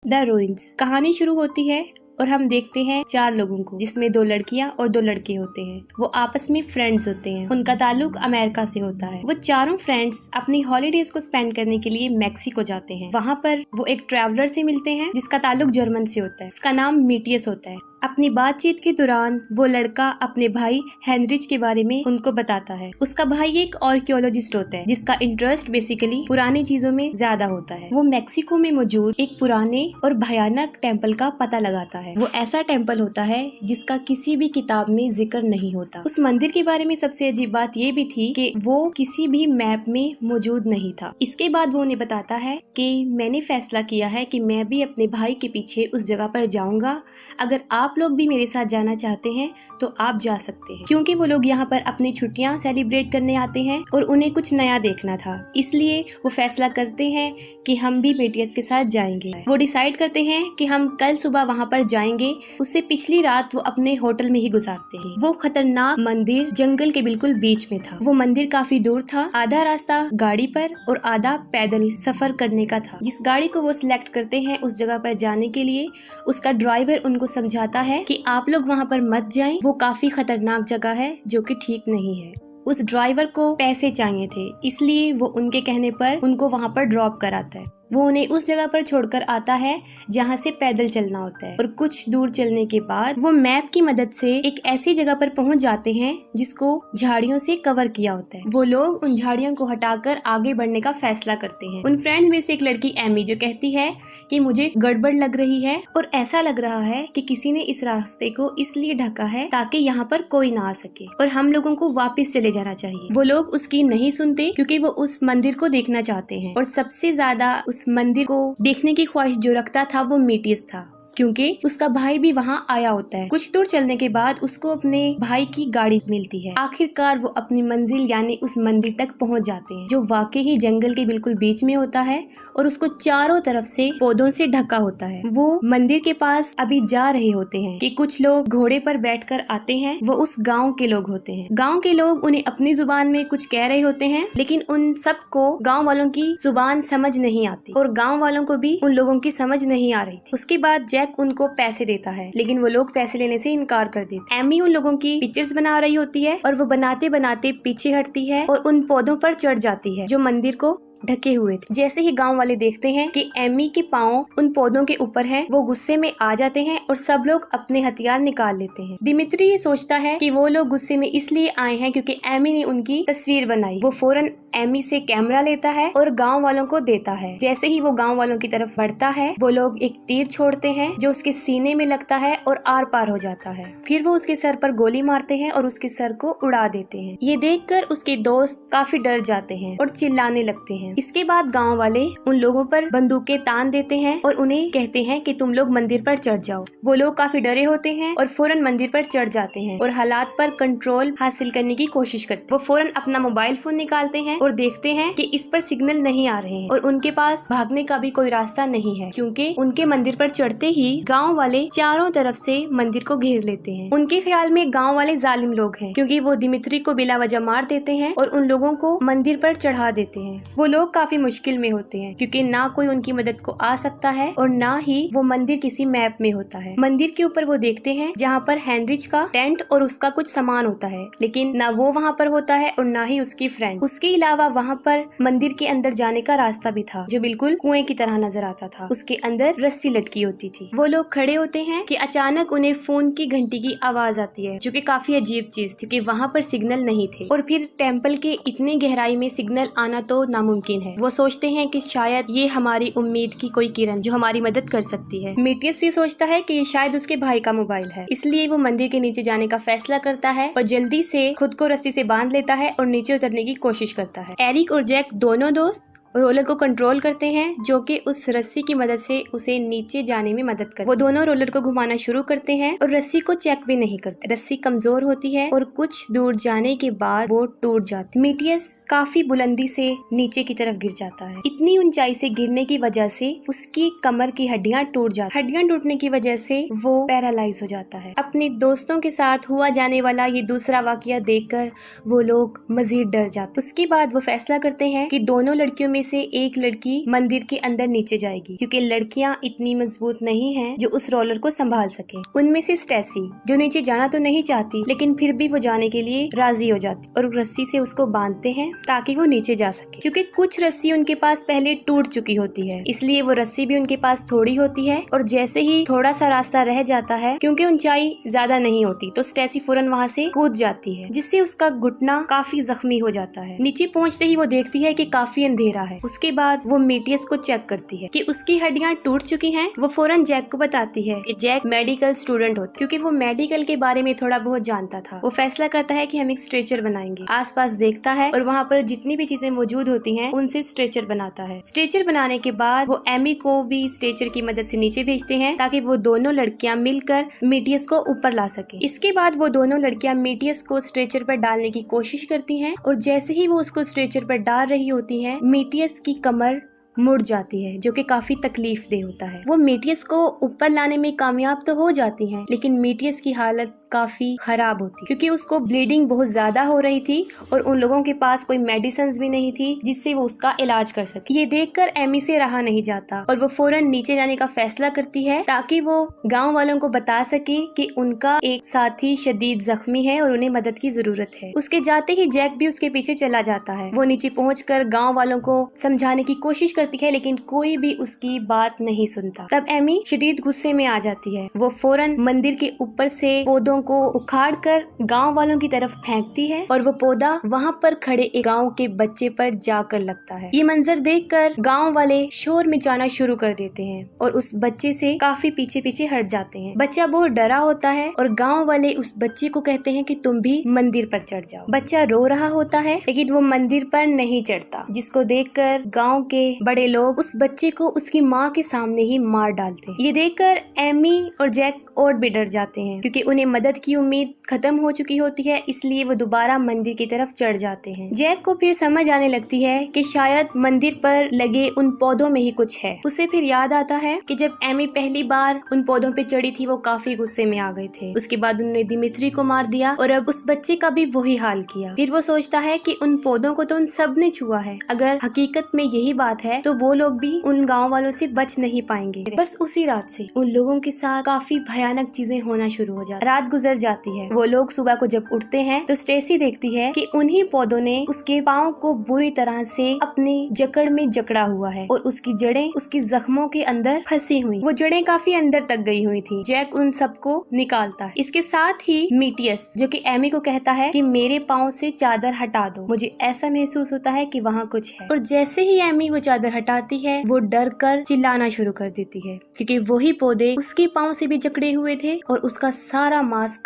The ruins. कहानी शुरू होती है और हम देखते हैं 4 लोगों को, जिसमें 2 लड़कियां और 2 लड़के होते हैं। वो आपस में फ्रेंड्स होते हैं। उनका ताल्लुक अमेरिका से होता है। वो चारों फ्रेंड्स अपनी हॉलीडेज को स्पेंड करने के लिए मैक्सिको जाते हैं। वहाँ पर वो एक ट्रैवलर से मिलते हैं जिसका ताल्लुक जर्मन से होता है। उसका नाम मीटियस होता है। अपनी बातचीत के दौरान वो लड़का अपने भाई हेनरिच के बारे में उनको बताता है। उसका भाई एक आर्कियोलॉजिस्ट होता है जिसका इंटरेस्ट बेसिकली पुरानी चीजों में ज्यादा होता है। वो मैक्सिको में मौजूद एक पुराने और भयानक टेम्पल का पता लगाता है। वो ऐसा टेम्पल होता है जिसका किसी भी किताब में जिक्र नहीं होता। उस मंदिर के बारे में सबसे अजीब बात ये भी थी कि वो किसी भी मैप में मौजूद नहीं था। इसके बाद वो उन्हें बताता है कि मैंने फैसला किया है कि मैं भी अपने भाई के पीछे उस जगह पर जाऊंगा। अगर आप लोग भी मेरे साथ जाना चाहते हैं तो आप जा सकते हैं, क्योंकि वो लोग यहाँ पर अपनी छुट्टियां सेलिब्रेट करने आते हैं और उन्हें कुछ नया देखना था। इसलिए वो फैसला करते हैं कि हम भी मीटियस के साथ जाएंगे। वो डिसाइड करते हैं कि हम कल सुबह वहाँ पर जाएंगे। उससे पिछली रात वो अपने होटल में ही गुजारते हैं। वो खतरनाक मंदिर जंगल के बिल्कुल बीच में था। वो मंदिर काफी दूर था। आधा रास्ता गाड़ी पर और आधा पैदल सफर करने का था। जिस गाड़ी को वो सिलेक्ट करते हैं उस जगह पर जाने के लिए, उसका ड्राइवर उनको समझाता है कि आप लोग वहाँ पर मत जाएं, वो काफी खतरनाक जगह है जो कि ठीक नहीं है। उस ड्राइवर को पैसे चाहिए थे, इसलिए वो उनके कहने पर उनको वहाँ पर ड्रॉप कराता है। वो उन्हें उस जगह पर छोड़कर आता है जहाँ से पैदल चलना होता है और कुछ दूर चलने के बाद वो मैप की मदद से एक ऐसी जगह पर पहुँच जाते हैं जिसको झाड़ियों से कवर किया होता है। वो लोग उन झाड़ियों को हटाकर आगे बढ़ने का फैसला करते हैं। उन फ्रेंड्स में से एक लड़की एमी जो कहती है कि मुझे गड़बड़ लग रही है और ऐसा लग रहा है कि किसी ने इस रास्ते को इसलिए ढका है ताकि यहाँ पर कोई ना आ सके और हम लोगों को वापस चले जाना चाहिए। वो लोग उसकी नहीं सुनते क्योंकि वो उस मंदिर को देखना चाहते हैं और सबसे ज्यादा उस मंदिर को देखने की ख्वाहिश जो रखता था वो मीटियस था, क्योंकि उसका भाई भी वहाँ आया होता है। कुछ दूर चलने के बाद उसको अपने भाई की गाड़ी मिलती है। आखिरकार वो अपनी मंजिल यानी उस मंदिर तक पहुँच जाते हैं जो वाकई ही जंगल के बिल्कुल बीच में होता है और उसको चारों तरफ से पौधों से ढका होता है। वो मंदिर के पास अभी जा रहे होते हैं कि कुछ लोग घोड़े पर बैठकर आते हैं। वो उस गाँव के लोग होते हैं। गाँव के लोग उन्हें अपनी जुबान में कुछ कह रहे होते हैं, लेकिन उन सबको गाँव वालों की जुबान समझ नहीं आती और गाँव वालों को भी उन लोगों की समझ नहीं आ रही थी। उसके बाद जैक उनको पैसे देता है, लेकिन वो लोग पैसे लेने से इनकार कर देते। एमी उन लोगों की पिक्चर्स बना रही होती है और वो बनाते बनाते पीछे हटती है और उन पौधों पर चढ़ जाती है जो मंदिर को ढके हुए थे। जैसे ही गांव वाले देखते हैं कि एमी के पाँव उन पौधों के ऊपर हैं, वो गुस्से में आ जाते हैं और सब लोग अपने हथियार निकाल लेते हैं। दिमित्री ये सोचता है कि वो लोग गुस्से में इसलिए आए हैं क्योंकि एमी ने उनकी तस्वीर बनाई। वो फौरन एमी से कैमरा लेता है और गांव वालों को देता है। जैसे ही वो गांव वालों की तरफ बढ़ता है, वो लोग एक तीर छोड़ते हैं जो उसके सीने में लगता है और आर पार हो जाता है। फिर वो उसके सर पर गोली मारते हैं और उसके सर को उड़ा देते हैं। ये देखकर उसके दोस्त काफी डर जाते हैं और चिल्लाने लगते हैं। इसके बाद गांव वाले उन लोगों पर बंदूकें तान देते हैं और उन्हें कहते हैं कि तुम लोग मंदिर पर चढ़ जाओ। वो लोग काफी डरे होते हैं और फौरन मंदिर पर चढ़ जाते हैं और हालात पर कंट्रोल हासिल करने की कोशिश करते हैं। वो फौरन अपना मोबाइल फोन निकालते हैं और देखते हैं कि इस पर सिग्नल नहीं आ रहे हैं और उनके पास भागने का भी कोई रास्ता नहीं है, क्योंकि उनके मंदिर पर चढ़ते ही गाँव वाले चारों तरफ से मंदिर को घेर लेते हैं। उनके ख्याल में गाँव वाले जालिम लोग हैं, क्योंकि वो दिमित्री को बिला वजह मार देते हैं और उन लोगों को मंदिर पर चढ़ा देते हैं। वो लोग काफी मुश्किल में होते हैं क्योंकि ना कोई उनकी मदद को आ सकता है और ना ही वो मंदिर किसी मैप में होता है। मंदिर के ऊपर वो देखते हैं जहाँ पर हेनरिच का टेंट और उसका कुछ सामान होता है, लेकिन ना वो वहाँ पर होता है और ना ही उसकी फ्रेंड। उसके अलावा वहाँ पर मंदिर के अंदर जाने का रास्ता भी था जो बिल्कुल कुएं की तरह नजर आता था। उसके अंदर रस्सी लटकी होती थी। वो लोग खड़े होते हैं कि अचानक उन्हें फोन की घंटी की आवाज आती है, जो कि काफी अजीब चीज थी कि वहाँ पर सिग्नल नहीं थे और फिर टेम्पल के इतनी गहराई में सिग्नल आना तो नामुमकिन है। वो सोचते हैं कि शायद ये हमारी उम्मीद की कोई किरण जो हमारी मदद कर सकती है। मीटियस भी सोचता है कि ये शायद उसके भाई का मोबाइल है, इसलिए वो मंदिर के नीचे जाने का फैसला करता है और जल्दी से खुद को रस्सी से बांध लेता है और नीचे उतरने की कोशिश करता है। एरिक और जैक दोनों दोस्त रोलर को कंट्रोल करते हैं, जो कि उस रस्सी की मदद से उसे नीचे जाने में मदद करते। वो दोनों रोलर को घुमाना शुरू करते हैं और रस्सी को चेक भी नहीं करते। रस्सी कमजोर होती है और कुछ दूर जाने के बाद वो टूट जाती। मीटियस काफी बुलंदी से नीचे की तरफ गिर जाता है। इतनी ऊंचाई से गिरने की वजह से उसकी कमर की हड्डियां टूट जाती। हड्डियां टूटने की वजह से वो पैरालाइज हो जाता है। अपने दोस्तों के साथ हुआ जाने वाला ये दूसरा वाकया देखकर वो लोग मजीद डर जाते। उसके बाद वो फैसला करते हैं कि दोनों लड़कियों में से एक लड़की मंदिर के अंदर नीचे जाएगी क्योंकि लड़कियां इतनी मजबूत नहीं हैं जो उस रोलर को संभाल सके। उनमें से स्टेसी जो नीचे जाना तो नहीं चाहती लेकिन फिर भी वो जाने के लिए राजी हो जाती और रस्सी से उसको बांधते हैं ताकि वो नीचे जा सके। क्योंकि कुछ रस्सी उनके पास पहले टूट चुकी होती है इसलिए वो रस्सी भी उनके पास थोड़ी होती है और जैसे ही थोड़ा सा रास्ता रह जाता है क्योंकि ऊंचाई ज्यादा नहीं होती तो स्टेसी फौरन वहाँ से कूद जाती है जिससे उसका घुटना काफी जख्मी हो जाता है। नीचे पहुँचते ही वो देखती है कि काफी अंधेरा है। उसके बाद वो मेटियस को चेक करती है कि उसकी हड्डियां टूट चुकी हैं। वो फौरन जैक को बताती है कि जैक मेडिकल स्टूडेंट होता है क्योंकि वो मेडिकल के बारे में थोड़ा बहुत जानता था। वो फैसला करता है कि हम एक स्ट्रेचर बनाएंगे। आसपास देखता है और वहाँ पर जितनी भी चीजें मौजूद होती हैं उनसे स्ट्रेचर बनाता है। स्ट्रेचर बनाने के बाद वो एमी को भी स्ट्रेचर की मदद से नीचे भेजते हैं ताकि वो दोनों लड़कियां मिलकर मेटियस को ऊपर ला सके। इसके बाद वो दोनों लड़कियां मेटियस को स्ट्रेचर पर डालने की कोशिश करती हैं और जैसे ही वो उसको स्ट्रेचर पर डाल रही होती है मेटियस की कमर मुड़ जाती है जो कि काफी तकलीफ दे होता है। वो मेटियस को ऊपर लाने में कामयाब तो हो जाती हैं लेकिन मेटियस की हालत काफी खराब होती क्योंकि उसको ब्लीडिंग बहुत ज्यादा हो रही थी और उन लोगों के पास कोई मेडिसिन भी नहीं थी जिससे वो उसका इलाज कर सके। ये देखकर एमी से रहा नहीं जाता और वो फौरन नीचे जाने का फैसला करती है ताकि वो गांव वालों को बता सके कि उनका एक साथी शदीद जख्मी है और उन्हें मदद की जरूरत है। उसके जाते ही जैक भी उसके पीछे चला जाता है। वो नीचे पहुंचकर गाँव वालों को समझाने की कोशिश करती है लेकिन कोई भी उसकी बात नहीं सुनता। तब एमी शदीद गुस्से में आ जाती है। वो फौरन मंदिर के ऊपर से पौधों को उखाड़कर गांव वालों की तरफ फेंकती है और वो पौधा वहां पर खड़े एक गांव के बच्चे पर जाकर लगता है। ये मंजर देखकर गांव वाले शोर मचाना शुरू कर देते हैं और उस बच्चे से काफी पीछे पीछे हट जाते हैं। बच्चा बहुत डरा होता है और गांव वाले उस बच्चे को कहते हैं कि तुम भी मंदिर पर चढ़ जाओ। बच्चा रो रहा होता है लेकिन वो मंदिर पर नहीं चढ़ता जिसको देखकर गाँव के बड़े लोग उस बच्चे को उसकी माँ के सामने ही मार डालते हैं। ये देखकर एमी और जैक और भी डर जाते हैं क्योंकि उन्हें मदद की उम्मीद खत्म हो चुकी होती है इसलिए वो दोबारा मंदिर की तरफ चढ़ जाते हैं। जैक को फिर समझ आने लगती है कि शायद मंदिर पर लगे उन पौधों में ही कुछ है। उसे फिर याद आता है कि जब एमी पहली बार उन पौधों पे चढ़ी थी वो काफी गुस्से में आ गए थे। उसके बाद उन्होंने दिमित्री को मार दिया और अब उस बच्चे का भी वही हाल किया। फिर वो सोचता है कि उन पौधों को तो उन सब ने छुआ है। अगर हकीकत में यही बात है तो वो लोग भी उन गाँव वालों से बच नहीं पाएंगे। बस उसी रात से उन लोगों के साथ काफी भयानक चीजें होना शुरू हो जाती। रात गुजर जाती है। वो लोग सुबह को जब उठते हैं तो स्टेसी देखती है कि उन्हीं पौधों ने उसके पाँव को बुरी तरह से अपनी जकड़ में जकड़ा हुआ है और उसकी जड़ें उसकी जख्मों के अंदर फंसी हुई। वो जड़ें काफी अंदर तक गई हुई थी। जैक उन सबको निकालता है। इसके साथ ही मेटियस जो कि एमी को कहता है कि मेरे पाँव से चादर हटा दो, मुझे ऐसा महसूस होता है कि वहाँ कुछ है। और जैसे ही एमी वो चादर हटाती है वो डर कर चिल्लाना शुरू कर देती है क्योंकि वही पौधे उसके पाँव से भी जकड़े हुए थे और उसका सारा मांस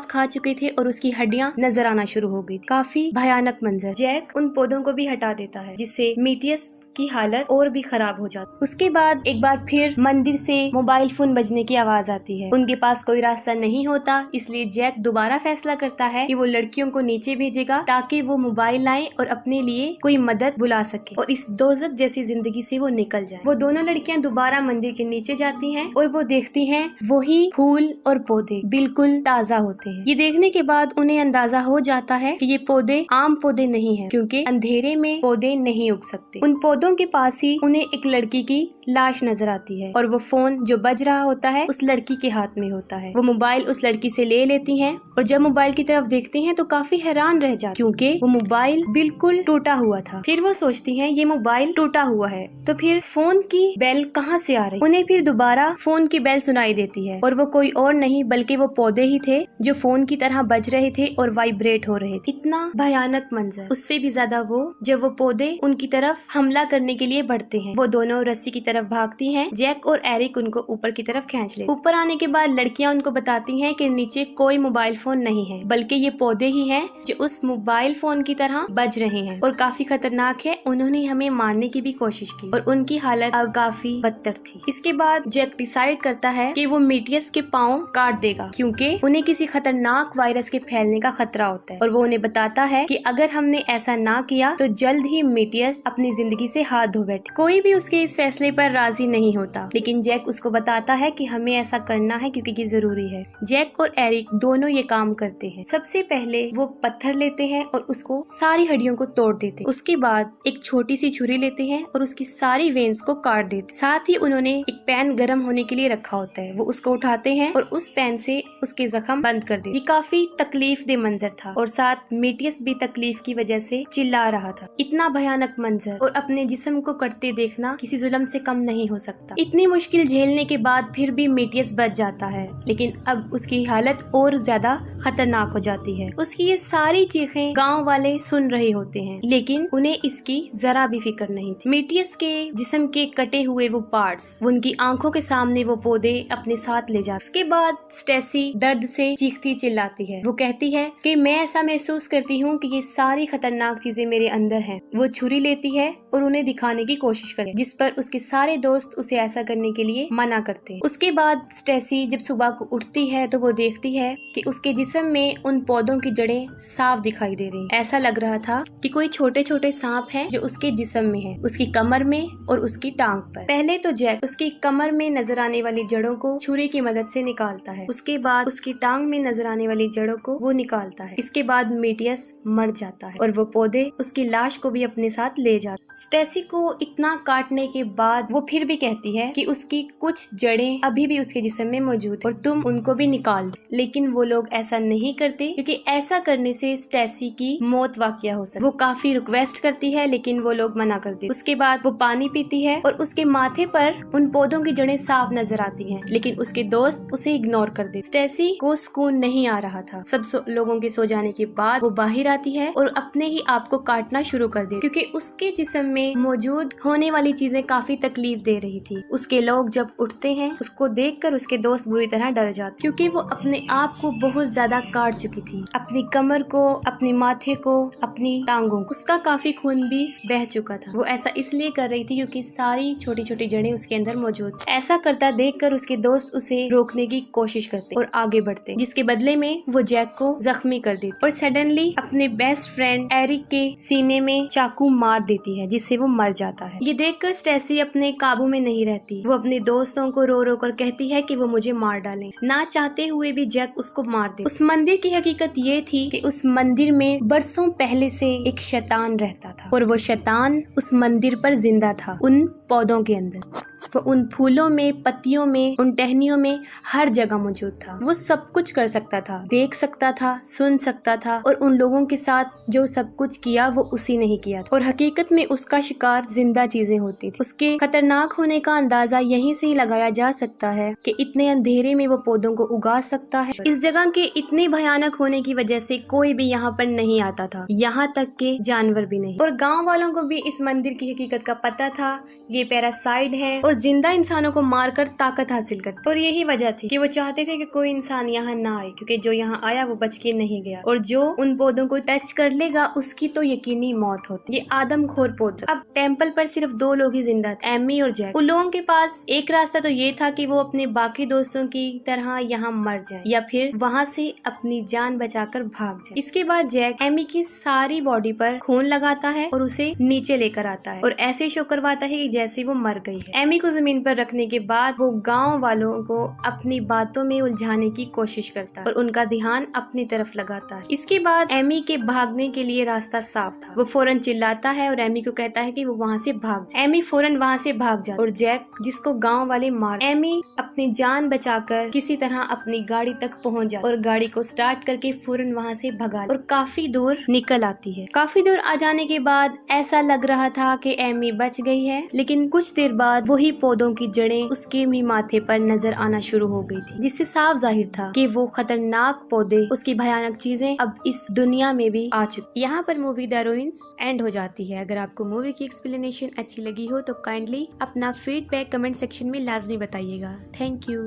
खा चुके थे और उसकी हड्डियां नजर आना शुरू हो गई थी। काफी भयानक मंजर। जैक उन पौधों को भी हटा देता है जिससे मेटियस की हालत और भी खराब हो जाती। उसके बाद एक बार फिर मंदिर से मोबाइल फोन बजने की आवाज आती है। उनके पास कोई रास्ता नहीं होता इसलिए जैक दोबारा फैसला करता है कि वो लड़कियों को नीचे भेजेगा ताकि वो मोबाइल लाए और अपने लिए कोई मदद बुला सके और इस दोज़ख जैसी जिंदगी से वो निकल जाए। वो दोनों लड़कियां दोबारा मंदिर के नीचे जाती हैं और वो देखती हैं वही फूल और पौधे बिल्कुल ताजा होते हैं। ये देखने के बाद उन्हें अंदाजा हो जाता है कि ये पौधे आम पौधे नहीं हैं क्योंकि अंधेरे में पौधे नहीं उग सकते। उन पौधों के पास ही उन्हें एक लड़की की लाश नजर आती है और वो फोन जो बज रहा होता है उस लड़की के हाथ में होता है। वो मोबाइल उस लड़की से ले लेती हैं और जब मोबाइल की तरफ देखती हैं तो काफी हैरान रह जाती क्योंकि वो मोबाइल बिल्कुल टूटा हुआ था। फिर वो सोचती हैं ये मोबाइल टूटा हुआ है तो फिर फोन की बेल कहाँ से आ रही। उन्हें फिर दोबारा फोन की बेल सुनाई देती है और वो कोई और नहीं बल्कि वो पौधे ही थे जो फोन की तरह बज रहे थे और वाइब्रेट हो रहे थे। इतना भयानक मंजर। उससे भी ज्यादा वो जब वो पौधे उनकी तरफ हमला करने के लिए बढ़ते हैं। वो दोनों रस्सी की तरफ भागती हैं। जैक और एरिक उनको ऊपर की तरफ खींच ले। ऊपर आने के बाद लड़कियां उनको बताती हैं कि नीचे कोई मोबाइल फोन नहीं है बल्कि ये पौधे ही हैं जो उस मोबाइल फोन की तरह बज रहे हैं और काफी खतरनाक है। उन्होंने हमें उन्हें मारने की भी कोशिश की और उनकी हालत अब काफी बदतर थी। इसके बाद जैक डिसाइड करता है कि वो मेटियस के पाँव काट देगा क्योंकि उन्हें किसी खतरनाक वायरस के फैलने का खतरा होता है और वो उन्हें बताता है कि अगर हमने ऐसा ना किया तो जल्द ही मेटियस अपनी जिंदगी से हाथ धो बैठे। कोई भी उसके इस फैसले पर राजी नहीं होता, लेकिन जैक उसको बताता है कि हमें ऐसा करना है क्योंकि ये जरूरी है। जैक और एरिक दोनों ये काम करते हैं। सबसे पहले वो पत्थर लेते हैं और उसको सारी हड्डियों को तोड़ देते हैं। उसके बाद एक छोटी सी छुरी लेते हैं और उसकी सारी वेन्स को काट देते। साथ ही उन्होंने एक पैन गर्म होने के लिए रखा होता है, वो उसको उठाते हैं और उस पैन से उसके जख्म बंद कर देते। ये काफी तकलीफ दे मंजर था और साथ मेटियस भी तकलीफ की वजह से चिल्ला रहा था। इतना भयानक मंजर और अपने जिस्म को कटते देखना किसी जुल्म से कम नहीं हो सकता। इतनी मुश्किल झेलने के बाद फिर भी मेटियस बच जाता है, लेकिन अब उसकी हालत और ज्यादा खतरनाक हो जाती है। उसकी ये सारी चीखें गांव वाले सुन रहे होते हैं, लेकिन उन्हें इसकी जरा भी फिक्र नहीं थी। मेटियस के जिस्म के कटे हुए वो पार्ट्स उनकी आंखों के सामने वो पौधे अपने साथ ले जाते। उसके बाद स्टेसी दर्द से चीखती चिल्लाती है। वो कहती है कि मैं ऐसा महसूस करती हूँ कि ये सारी खतरनाक चीजें मेरे अंदर हैं। वो छुरी लेती है और उन्हें दिखाने की कोशिश करे, जिस पर उसके सारे दोस्त उसे ऐसा करने के लिए मना करते हैं। उसके बाद स्टेसी जब सुबह को उठती है तो वो देखती है कि उसके जिस्म में उन पौधों की जड़ें साफ दिखाई दे रही। ऐसा लग रहा था कि कोई छोटे छोटे सांप हैं जो उसके जिस्म में है, उसकी कमर में और उसकी टांग पर। पहले तो जैक उसकी कमर में नजर आने वाली जड़ों को छुरी की मदद से निकालता है। उसके बाद उसकी टांग में नजर आने वाली जड़ों को वो निकालता है। इसके बाद मेटियस मर जाता है और वो पौधे उसकी लाश को भी अपने साथ ले जाते। स्टेसी को इतना काटने के बाद वो फिर भी कहती है कि उसकी कुछ जड़ें अभी भी उसके जिस्म में मौजूद और तुम उनको भी निकाल दो, लेकिन वो लोग ऐसा नहीं करते क्योंकि ऐसा करने से स्टेसी की मौत वाक़या हो सकती। वो काफी रिक्वेस्ट करती है लेकिन वो लोग मना कर देते। उसके बाद वो पानी पीती है और उसके माथे पर उन पौधों की जड़ें साफ नजर आती हैं, लेकिन उसके दोस्त उसे इग्नोर कर देते। स्टेसी को सुकून नहीं आ रहा था। सब लोगों के सो जाने के बाद वो बाहर आती है और अपने ही आप को काटना शुरू कर दे क्योंकि उसके जिस्म में मौजूद होने वाली चीजें काफी तकलीफ दे रही थी। उसके लोग जब उठते हैं उसको देखकर उसके दोस्त बुरी तरह डर जाते क्योंकि वो अपने आप को बहुत ज्यादा काट चुकी थी, अपनी कमर को, अपने माथे को, अपनी टांगों को। उसका काफी खून भी बह चुका था। वो ऐसा इसलिए कर रही थी क्योंकि सारी छोटी छोटी जड़ें उसके अंदर मौजूद। ऐसा करता देखकर उसके दोस्त उसे रोकने की कोशिश करते और आगे बढ़ते, जिसके बदले में वो जैक को जख्मी कर देती और सडनली अपने बेस्ट फ्रेंड एरिक के सीने में चाकू मार देती है, जिससे वो मर जाता है। ये देखकर स्टेसी अपने काबू में नहीं रहती। वो अपने दोस्तों को रो रो कर कहती है कि वो मुझे मार डालें। ना चाहते हुए भी जैक उसको मार दे। उस मंदिर की हकीकत ये थी कि उस मंदिर में बरसों पहले से एक शैतान रहता था और वो शैतान उस मंदिर पर जिंदा था, उन पौधों के अंदर। वो उन फूलों में, पत्तियों में, उन टहनियों में हर जगह मौजूद था। वो सब कुछ कर सकता था, देख सकता था, सुन सकता था और उन लोगों के साथ जो सब कुछ किया वो उसी ने ही किया था। और हकीकत में उसका शिकार जिंदा चीजें होती थी। उसके खतरनाक होने का अंदाजा यहीं से ही लगाया जा सकता है कि इतने अंधेरे में वो पौधों को उगा सकता है। इस जगह के इतने भयानक होने की वजह से कोई भी यहाँ पर नहीं आता था, यहाँ तक के जानवर भी नहीं। और गाँव वालों को भी इस मंदिर की हकीकत का पता था। ये पैरासाइड है और जिंदा इंसानों को मारकर ताकत हासिल करते। और यही वजह थी कि वो चाहते थे कि कोई इंसान यहाँ ना आए, क्योंकि जो यहाँ आया वो बच के नहीं गया और जो उन पौधों को टच कर लेगा उसकी तो यकीनी मौत होती। ये आदमखोर पौधे। अब टेम्पल पर सिर्फ 2 लोग ही जिंदा थे, एमी और जैक। उन लोगों के पास एक रास्ता तो ये था कि वो अपने बाकी दोस्तों की तरह यहाँ मर जाए या फिर वहाँ से अपनी जान बचाकर भाग जाए। इसके बाद जैक एमी की सारी बॉडी पर खून लगाता है और उसे नीचे लेकर आता है और ऐसे शो करवाता है कि जैसे वो मर गई है। एमी को जमीन पर रखने के बाद वो गांव वालों को अपनी बातों में उलझाने की कोशिश करता है और उनका ध्यान अपनी तरफ लगाता है। इसके बाद एमी के भागने के लिए रास्ता साफ था। वो फौरन चिल्लाता है और एमी को कहता है कि वो वहाँ से भाग जाए। एमी फौरन वहाँ से भाग जाता और जैक, जिसको गांव वाले मार, एमी अपनी जान बचाकर किसी तरह अपनी गाड़ी तक पहुँच जाती और गाड़ी को स्टार्ट करके फौरन वहाँ से भगा और काफी दूर निकल आती है। काफी दूर आ जाने के बाद ऐसा लग रहा था कि एमी बच गई है, लेकिन कुछ देर बाद वही पौधों की जड़ें उसके भी माथे पर नजर आना शुरू हो गई थी, जिससे साफ जाहिर था कि वो खतरनाक पौधे, उसकी भयानक चीजें अब इस दुनिया में भी आ चुकी। यहाँ पर मूवी द रूइंस एंड हो जाती है। अगर आपको मूवी की एक्सप्लेनेशन अच्छी लगी हो तो काइंडली अपना फीडबैक कमेंट सेक्शन में लाजमी बताइएगा। Thank you.